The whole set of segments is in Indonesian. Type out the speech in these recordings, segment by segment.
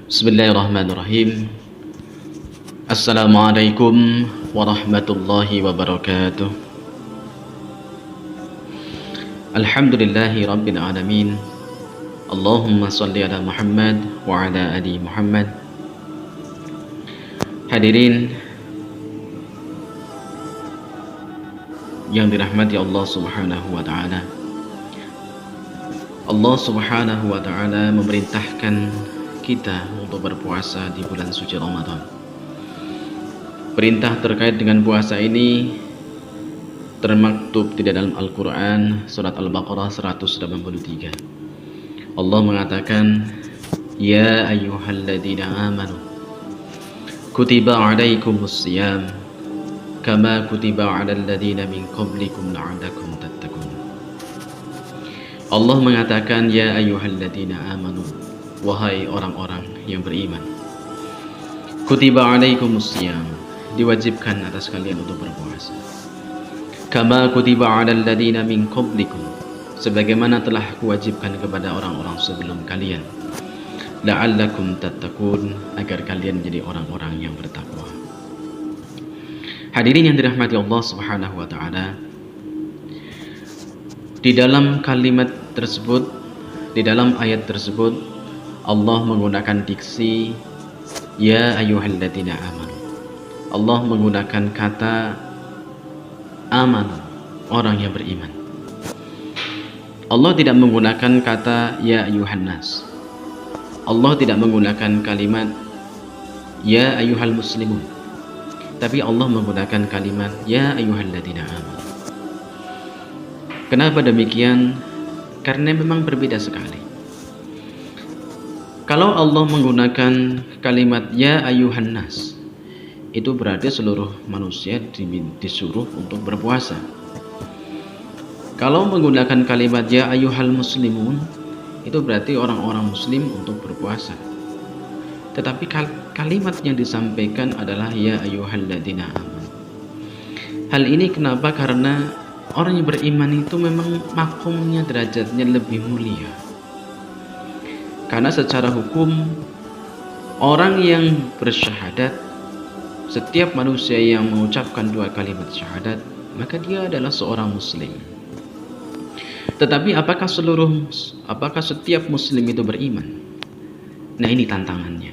Bismillahirrahmanirrahim. Assalamualaikum warahmatullahi wabarakatuh. Alhamdulillahi rabbil alamin. Allahumma salli ala Muhammad wa ala ali Muhammad. Hadirin yang dirahmati Allah Subhanahu wa taala. Allah Subhanahu wa taala memerintahkan kita untuk berpuasa di bulan suci Ramadan. Perintah terkait dengan puasa ini termaktub di dalam Al-Quran surat Al-Baqarah 183. Allah mengatakan, Ya ayyuhalladzina amanu kutiba alaikumus siyam kama kutiba alal ladzina min qablikum la'allakum tattaqun. Allah mengatakan, Ya ayyuhalladzina amanu, wahai orang-orang yang beriman, kutiba alaikumus siyam, diwajibkan atas kalian untuk berpuasa, kama kutiba alal ladzina min qablikum, sebagaimana telah kuwajibkan kepada orang-orang sebelum kalian, la'allakum tattaqun, agar kalian menjadi orang-orang yang bertakwa. Hadirin yang dirahmati Allah Subhanahu wa taala, di dalam kalimat tersebut, di dalam ayat tersebut, Allah menggunakan diksi Ya ayyuhalladzina amanu. Allah menggunakan kata amanu, orang yang beriman. Allah tidak menggunakan kata Ya ayyuhan nas. Allah tidak menggunakan kalimat Ya ayyuhal muslimun. Tapi Allah menggunakan kalimat Ya ayyuhalladzina amanu. Kenapa demikian? Karena memang berbeda sekali. Kalau Allah menggunakan kalimat Ya ayyuhan nas, itu berarti seluruh manusia disuruh untuk berpuasa. Kalau menggunakan kalimat Ya ayyuhal muslimun, itu berarti orang-orang muslim untuk berpuasa. Tetapi kalimat yang disampaikan adalah Ya ayyuhalladzina amanu. Hal ini kenapa? Karena orang yang beriman itu memang makomnya, derajatnya lebih mulia. Karena secara hukum, orang yang bersyahadat, setiap manusia yang mengucapkan dua kalimat syahadat, maka dia adalah seorang muslim. Tetapi apakah setiap muslim itu beriman? Nah, ini tantangannya.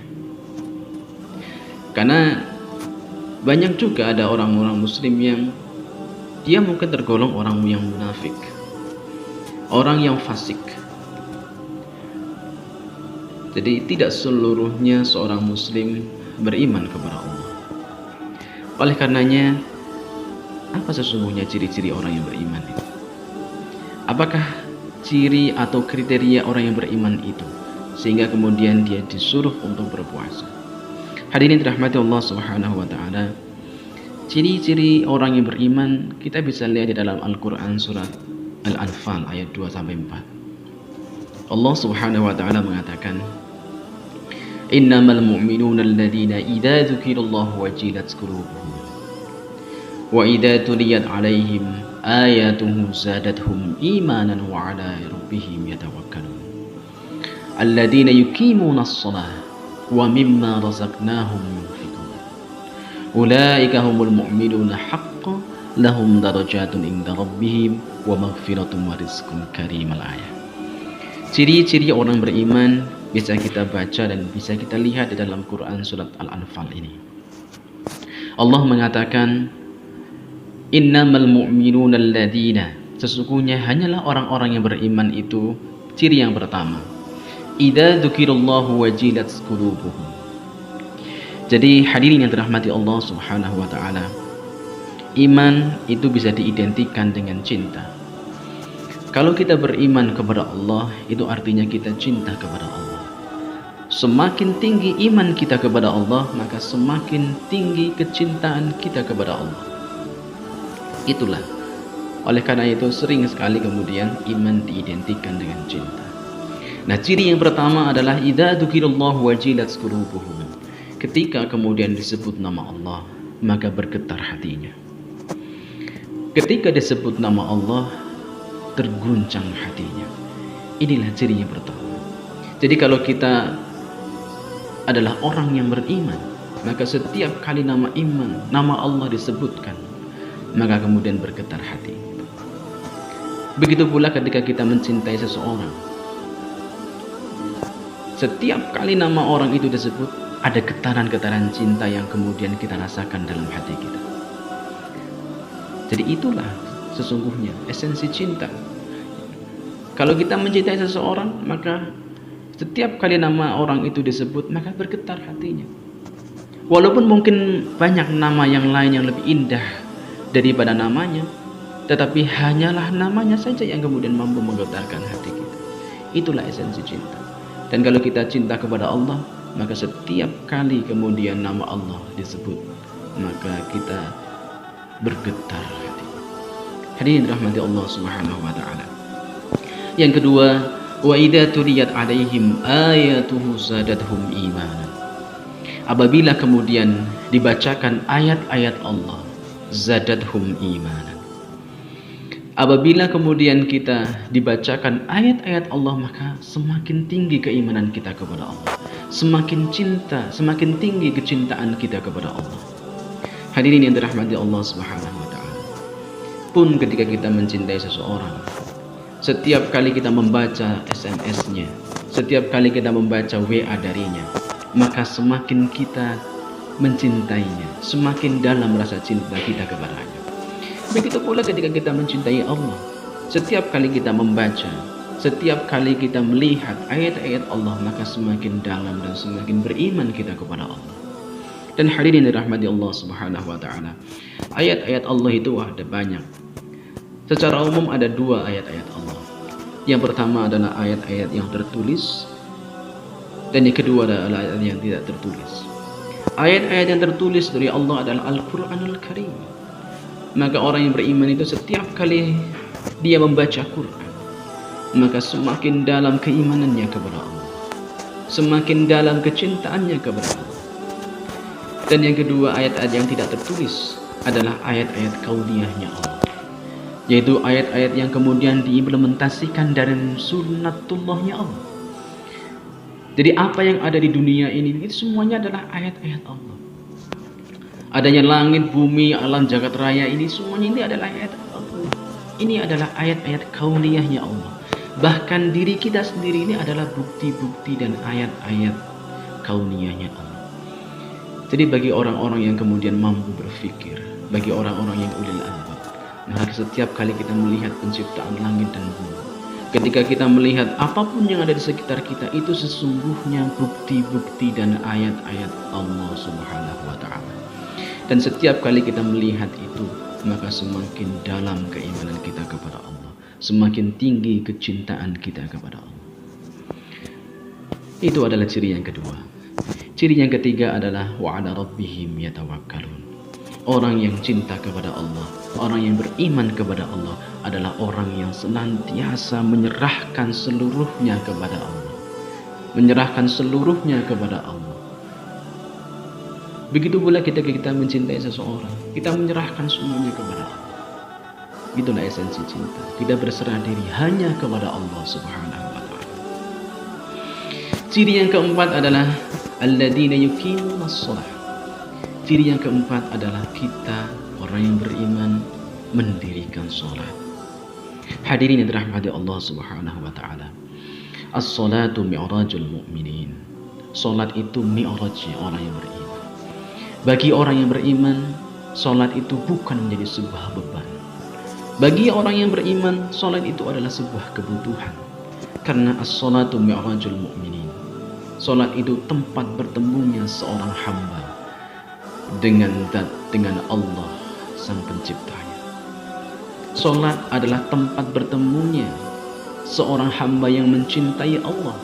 Karena banyak juga ada orang-orang muslim yang dia mungkin tergolong orang yang munafik, orang yang fasik. Jadi tidak seluruhnya seorang muslim beriman kepada Allah. Oleh karenanya, apa sesungguhnya ciri-ciri orang yang beriman itu? Apakah ciri atau kriteria orang yang beriman itu sehingga kemudian dia disuruh untuk berpuasa? Hadirin dirahmati Allah Subhanahu wa taala, ciri-ciri orang yang beriman kita bisa lihat di dalam Al-Quran surat Al-Anfal ayat 2-4. Allah Subhanahu wa ta'ala mengatakan, Innamal mu'minuna alladhina idza dzukirallahu wajilat qulubuhum wa idza tuliyat 'alaihim ayatuhu zadatuhum imanan wa 'ala rabbihim yatawakkalun alladhina yuqimuna as-salata wa mimma razaqnahum yunfiqun ulaika humul mu'minuna haqqan lahum darajatun inda rabbihim wa maghfiratun wa rizqun karim. Al-ayat. Ciri-ciri orang beriman bisa kita baca dan bisa kita lihat di dalam Quran surat Al-Anfal ini. Allah mengatakan, Innamal mu'minuna alladzina, sesungguhnya hanyalah orang-orang yang beriman itu, ciri yang pertama, idza dzukirallahu wajilat qulubuhum. Jadi hadirin yang dirahmati Allah Subhanahu wa taala, iman itu bisa diidentikan dengan cinta. Kalau kita beriman kepada Allah, itu artinya kita cinta kepada Allah. Semakin tinggi iman kita kepada Allah, maka semakin tinggi kecintaan kita kepada Allah. Itulah. Oleh karena itu sering sekali kemudian iman diidentikan dengan cinta. Nah, ciri yang pertama adalah idza dzukirallahu wajilat qulubuhum. Ketika kemudian disebut nama Allah, maka bergetar hatinya. Ketika disebut nama Allah, terguncang hatinya. Inilah ciri yang pertama. Jadi kalau kita adalah orang yang beriman, maka setiap kali nama iman, nama Allah disebutkan, maka kemudian bergetar hati. Begitu pula ketika kita mencintai seseorang, setiap kali nama orang itu disebut, ada getaran-getaran cinta yang kemudian kita rasakan dalam hati kita. Jadi itulah sesungguhnya esensi cinta. Kalau kita mencintai seseorang, maka setiap kali nama orang itu disebut, maka bergetar hatinya. Walaupun mungkin banyak nama yang lain yang lebih indah daripada namanya, tetapi hanyalah namanya saja yang kemudian mampu menggetarkan hati kita. Itulah esensi cinta. Dan kalau kita cinta kepada Allah, maka setiap kali kemudian nama Allah disebut, maka kita bergetar hati. Hadirin rahmati Allah Subhanahu wa taala. Yang kedua, wa idza tuliyat alaihim ayatuhu zadatuhum imanan. Apabila kemudian dibacakan ayat-ayat Allah, zadatuhum imanan. Apabila kemudian kita dibacakan ayat-ayat Allah, maka semakin tinggi keimanan kita kepada Allah, semakin cinta, semakin tinggi kecintaan kita kepada Allah. Hadirin yang dirahmati Allah Subhanahu wa taala. Pun ketika kita mencintai seseorang, setiap kali kita membaca SMS-nya, setiap kali kita membaca WA darinya, maka semakin kita mencintainya, semakin dalam rasa cinta kita kepadanya. Begitu pula ketika kita mencintai Allah, setiap kali kita membaca, setiap kali kita melihat ayat-ayat Allah, maka semakin dalam dan semakin beriman kita kepada Allah. Dan hadirin dirahmati Allah Subhanahu wa taala, ayat-ayat Allah itu ada banyak. Secara umum ada dua ayat-ayat Allah. Yang pertama adalah ayat-ayat yang tertulis, dan yang kedua adalah ayat yang tidak tertulis. Ayat-ayat yang tertulis dari Allah adalah Al-Quranul Karim. Maka orang yang beriman itu setiap kali dia membaca Quran, maka semakin dalam keimanannya kepada Allah, semakin dalam kecintaannya kepada Allah. Dan yang kedua, ayat-ayat yang tidak tertulis adalah ayat-ayat kauniyahnya Allah, yaitu ayat-ayat yang kemudian diimplementasikan dari sunnatullahnya Allah. Jadi apa yang ada di dunia ini itu semuanya adalah ayat-ayat Allah. Adanya langit, bumi, alam jagat raya ini semuanya ini adalah ayat Allah. Ini adalah ayat-ayat kauniyahnya Allah. Bahkan diri kita sendiri ini adalah bukti-bukti dan ayat-ayat kauniyahnya Allah. Jadi bagi orang-orang yang kemudian mampu berpikir, bagi orang-orang yang ulil albab, maka setiap kali kita melihat penciptaan langit dan bumi, ketika kita melihat apapun yang ada di sekitar kita, itu sesungguhnya bukti-bukti dan ayat-ayat Allah Subhanahu wa taala. Dan setiap kali kita melihat itu, maka semakin dalam keimanan kita kepada Allah, semakin tinggi kecintaan kita kepada Allah. Itu adalah ciri yang kedua. Ciri yang ketiga adalah wa 'ala rabbihim yatawakkalun. Orang yang cinta kepada Allah, orang yang beriman kepada Allah adalah orang yang senantiasa menyerahkan seluruhnya kepada Allah. Menyerahkan seluruhnya kepada Allah. Begitu pula ketika kita mencintai seseorang, kita menyerahkan semuanya kepada Allah. Itulah esensi cinta. Kita berserah diri hanya kepada Allah Subhanahu wa taala. Ciri yang keempat adalah alladzina yuqimunas shalah. Ciri yang keempat adalah kita orang yang beriman mendirikan salat. Hadirin yang dirahmati Allah Subhanahu wa taala. As-salatu mi'rajul mu'minin. Salat itu mi'rajnya orang yang beriman. Bagi orang yang beriman, salat itu bukan menjadi sebuah beban. Bagi orang yang beriman, salat itu adalah sebuah kebutuhan. Karena as-salatu mi'rajul mu'minin. Salat itu tempat bertemunya seorang hamba dengan Allah Sang Penciptanya. Salat adalah tempat bertemunya seorang hamba yang mencintai Allah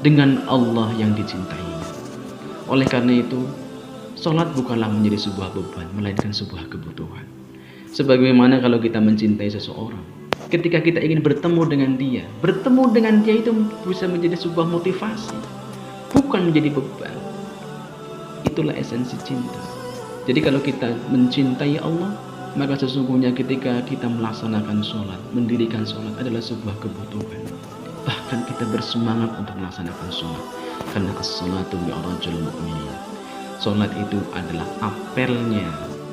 dengan Allah yang dicintainya. Oleh karena itu, salat bukanlah menjadi sebuah beban, melainkan sebuah kebutuhan. Sebagaimana kalau kita mencintai seseorang, ketika kita ingin bertemu dengan dia itu bisa menjadi sebuah motivasi, bukan menjadi beban. Itulah esensi cinta. Jadi kalau kita mencintai Allah, maka sesungguhnya ketika kita melaksanakan sholat, mendirikan sholat adalah sebuah kebutuhan. bahkan kita bersemangat untuk melaksanakan sholat. Karena as-salatu mi'rajul mu'minin. Sholat itu adalah apelnya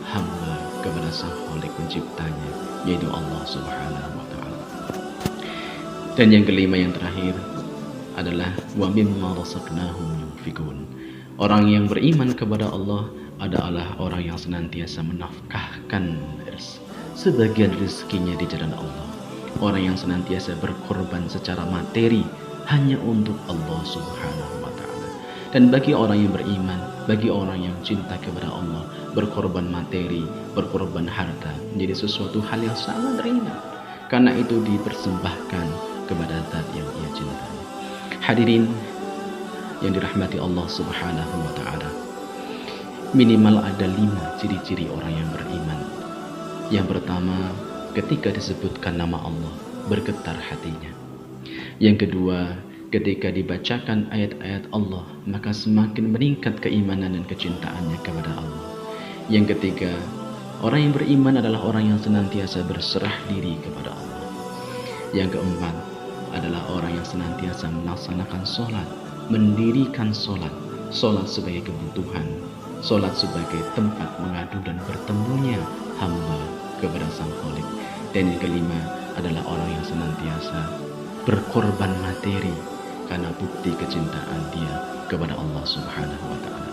hamba kepada Sang Khalik Penciptanya, yaitu Allah Subhanahu wa Ta'ala. Dan yang kelima, yang terakhir adalah wa mimma razaqnahum yunfikun. Orang yang beriman kepada Allah adalah orang yang senantiasa menafkahkan sebagian rezekinya di jalan Allah. Orang yang senantiasa berkorban secara materi hanya untuk Allah Subhanahu wa Ta'ala. Dan bagi orang yang beriman, bagi orang yang cinta kepada Allah, berkorban materi, berkorban harta menjadi sesuatu hal yang sangat ringan, karena itu dipersembahkan kepada zat yang ia cintai. Hadirin yang dirahmati Allah Subhanahu wa Ta'ala, minimal ada 5 ciri-ciri orang yang beriman. Yang pertama, ketika disebutkan nama Allah, bergetar hatinya. Yang kedua, ketika dibacakan ayat-ayat Allah, maka semakin meningkat keimanan dan kecintaannya kepada Allah. Yang ketiga, orang yang beriman adalah orang yang senantiasa berserah diri kepada Allah. Yang keempat adalah orang yang senantiasa melaksanakan sholat, mendirikan sholat sebagai kebutuhan, sholat sebagai tempat mengadu dan bertemunya hamba kepada Sang Khalik. Dan yang kelima adalah orang yang senantiasa berkorban materi karena bukti kecintaan dia kepada Allah Subhanahu wa Ta'ala.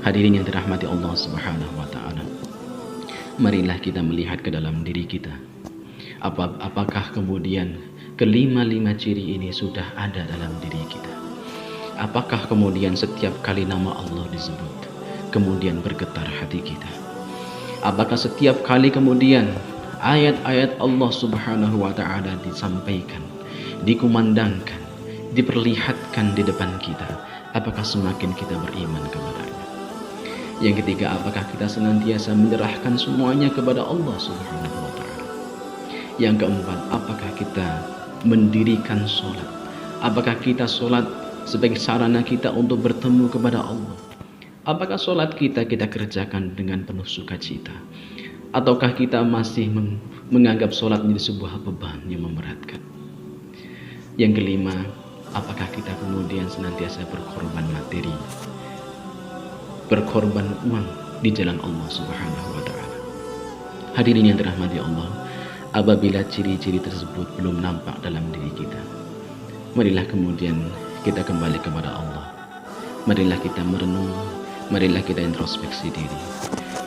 Hadirin yang dirahmati Allah Subhanahu wa Ta'ala, marilah kita melihat ke dalam diri kita. Apakah kemudian kelima-lima ciri ini sudah ada dalam diri kita? Apakah kemudian setiap kali nama Allah disebut kemudian bergetar hati kita? Apakah setiap kali kemudian ayat-ayat Allah Subhanahu wa Ta'ala disampaikan, dikumandangkan, diperlihatkan di depan kita, apakah semakin kita beriman kepadanya? Yang ketiga, apakah kita senantiasa menyerahkan semuanya kepada Allah Subhanahu wa Ta'ala? Yang keempat, apakah kita mendirikan sholat? Apakah kita sholat sebagai sarana kita untuk bertemu kepada Allah? Apakah sholat kita kerjakan dengan penuh sukacita? Ataukah kita masih menganggap sholat menjadi sebuah beban yang memberatkan? Yang kelima, apakah kita kemudian senantiasa berkorban materi, berkorban uang di jalan Allah Subhanahu wa Ta'ala? Hadirin yang dirahmati Allah, apabila ciri-ciri tersebut belum nampak dalam diri kita, marilah kemudian kita kembali kepada Allah. Marilah kita merenung, marilah kita introspeksi diri.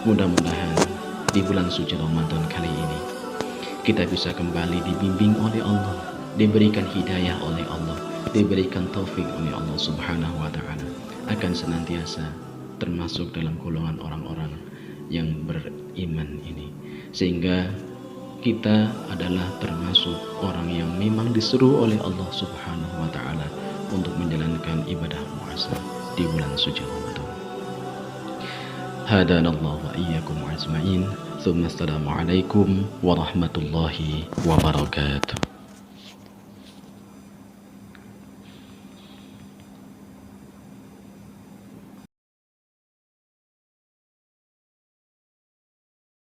Mudah-mudahan di bulan suci Ramadan kali ini kita bisa kembali dibimbing oleh Allah, diberikan hidayah oleh Allah, diberikan taufik oleh Allah Subhanahu wa Ta'ala, akan senantiasa termasuk dalam golongan orang-orang yang beriman ini, sehingga kita adalah termasuk orang yang memang disuruh oleh Allah Subhanahu wa Ta'ala untuk menjalankan ibadah puasa di bulan suci Ramadan. Hadanallahu wa iyyakum ajma'in. Assalamualaikum warahmatullahi wabarakatuh.